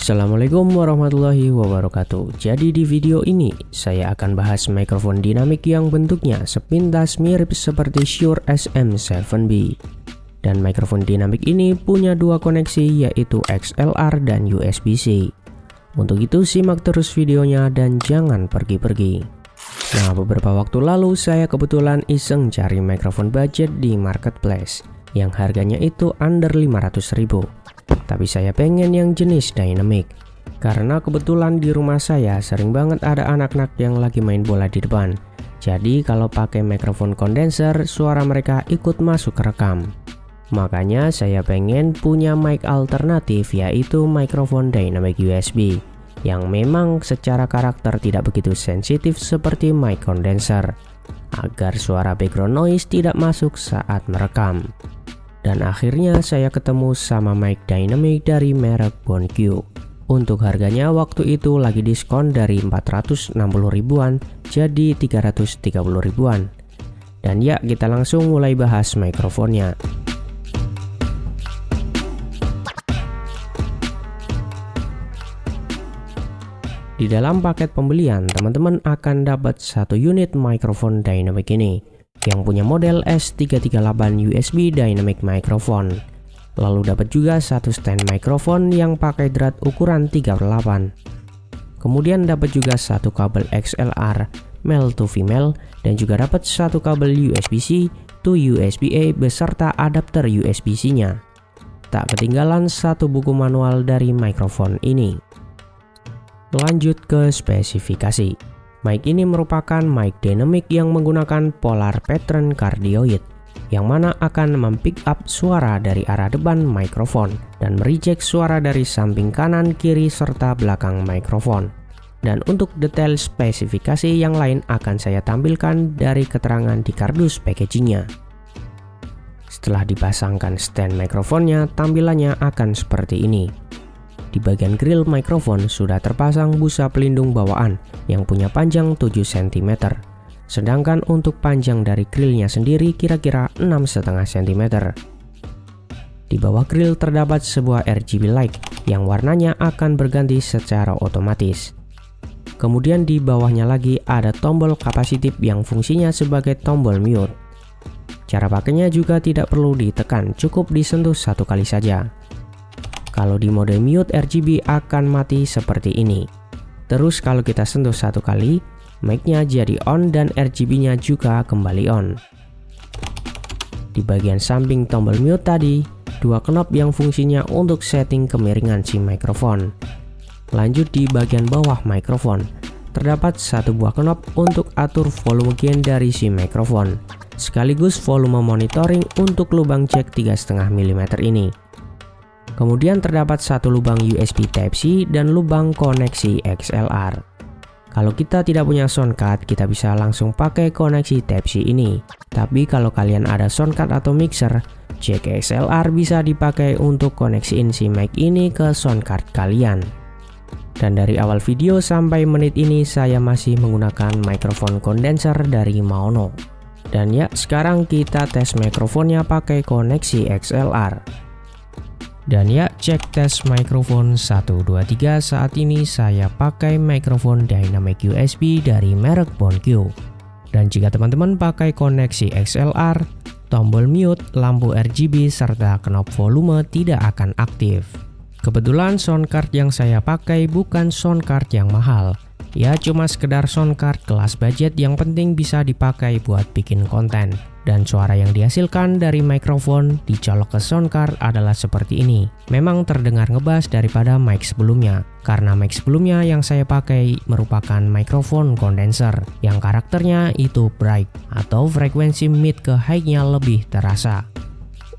Assalamualaikum warahmatullahi wabarakatuh. Jadi di video ini saya akan bahas mikrofon dinamik yang bentuknya sepintas mirip seperti Shure SM7B. Dan mikrofon dinamik ini punya dua koneksi, yaitu XLR dan USB-C. Untuk itu simak terus videonya dan jangan pergi-pergi. Nah, beberapa waktu lalu saya kebetulan iseng cari mikrofon budget di marketplace yang harganya itu under 500.000. Tapi saya pengen yang jenis dynamic, karena kebetulan di rumah saya sering banget ada anak-anak yang lagi main bola di depan. Jadi kalau pakai mikrofon kondenser, suara mereka ikut masuk rekam. Makanya saya pengen punya mic alternatif, yaitu mikrofon dynamic USB, yang memang secara karakter tidak begitu sensitif seperti mic kondenser, agar suara background noise tidak masuk saat merekam. Dan akhirnya saya ketemu sama mic dynamic dari merek BoneQ. Untuk harganya waktu itu lagi diskon dari 460 ribuan jadi 330 ribuan. Dan ya, kita langsung mulai bahas mikrofonnya. Di dalam paket pembelian, teman-teman akan dapat satu unit mikrofon dynamic ini yang punya model S338 USB Dynamic Microphone. Lalu dapat juga satu stand mikrofon yang pakai drat ukuran 3/8. Kemudian dapat juga satu kabel XLR male to female dan juga dapat satu kabel USB-C to USB-A beserta adapter USB-C-nya. Tak ketinggalan satu buku manual dari mikrofon ini. Lanjut ke spesifikasi. Mic ini merupakan mic dynamic yang menggunakan polar pattern cardioid, yang mana akan mempick up suara dari arah depan mikrofon dan mereject suara dari samping kanan, kiri, serta belakang mikrofon. Dan untuk detail spesifikasi yang lain akan saya tampilkan dari keterangan di kardus packagingnya. Setelah dipasangkan stand mikrofonnya, tampilannya akan seperti ini. Di bagian grill mikrofon sudah terpasang busa pelindung bawaan yang punya panjang 7 cm. Sedangkan untuk panjang dari grillnya sendiri kira-kira 6,5 cm. Di bawah grill terdapat sebuah RGB light yang warnanya akan berganti secara otomatis. Kemudian di bawahnya lagi ada tombol kapasitif yang fungsinya sebagai tombol mute. Cara pakainya juga tidak perlu ditekan, cukup disentuh satu kali saja. Kalau di mode mute, RGB akan mati seperti ini. Terus kalau kita sentuh satu kali, mic-nya jadi on dan RGB-nya juga kembali on. Di bagian samping tombol mute tadi, dua knob yang fungsinya untuk setting kemiringan si mikrofon. Lanjut di bagian bawah mikrofon, terdapat satu buah knob untuk atur volume gain dari si mikrofon, sekaligus volume monitoring untuk lubang jack 3,5 mm ini. Kemudian terdapat satu lubang USB Type-C dan lubang koneksi XLR. Kalau kita tidak punya sound card, kita bisa langsung pakai koneksi Type-C ini. Tapi kalau kalian ada sound card atau mixer, jack XLR bisa dipakai untuk koneksiin si mic ini ke sound card kalian. Dan dari awal video sampai menit ini saya masih menggunakan mikrofon kondenser dari Maono. Dan ya, sekarang kita tes mikrofonnya pakai koneksi XLR. Dan ya, cek tes mikrofon 1, 2, 3. Saat ini saya pakai mikrofon dynamic USB dari merek BoneQ. Dan jika teman-teman pakai koneksi XLR, tombol mute, lampu RGB, serta knob volume tidak akan aktif. Kebetulan sound card yang saya pakai bukan sound card yang mahal. Ya, cuma sekedar sound card kelas budget yang penting bisa dipakai buat bikin konten. Dan suara yang dihasilkan dari mikrofon dicolok ke sound card adalah seperti ini. Memang terdengar ngebas daripada mic sebelumnya, karena mic sebelumnya yang saya pakai merupakan mikrofon kondenser yang karakternya itu bright atau frekuensi mid ke high-nya lebih terasa.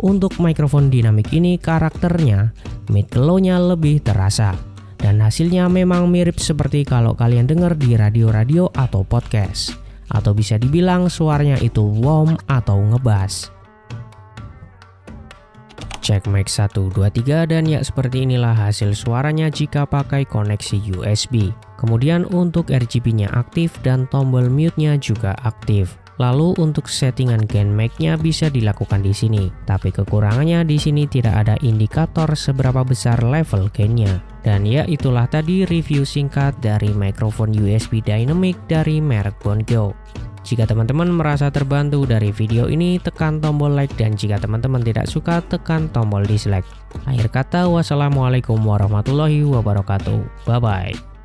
Untuk mikrofon dinamik ini karakternya mid ke low-nya lebih terasa. Dan hasilnya memang mirip seperti kalau kalian dengar di radio-radio atau podcast. Atau bisa dibilang suaranya itu warm atau ngebas. Cek mic 1, 2, 3 dan ya seperti inilah hasil suaranya jika pakai koneksi USB. Kemudian untuk RGB-nya aktif dan tombol mute-nya juga aktif. Lalu untuk settingan gain mic-nya bisa dilakukan di sini, tapi kekurangannya di sini tidak ada indikator seberapa besar level gain-nya. Dan ya itulah tadi review singkat dari mikrofon USB Dynamic dari merek Bongo. Jika teman-teman merasa terbantu dari video ini, tekan tombol like, dan jika teman-teman tidak suka, tekan tombol dislike. Akhir kata, wassalamualaikum warahmatullahi wabarakatuh. Bye-bye.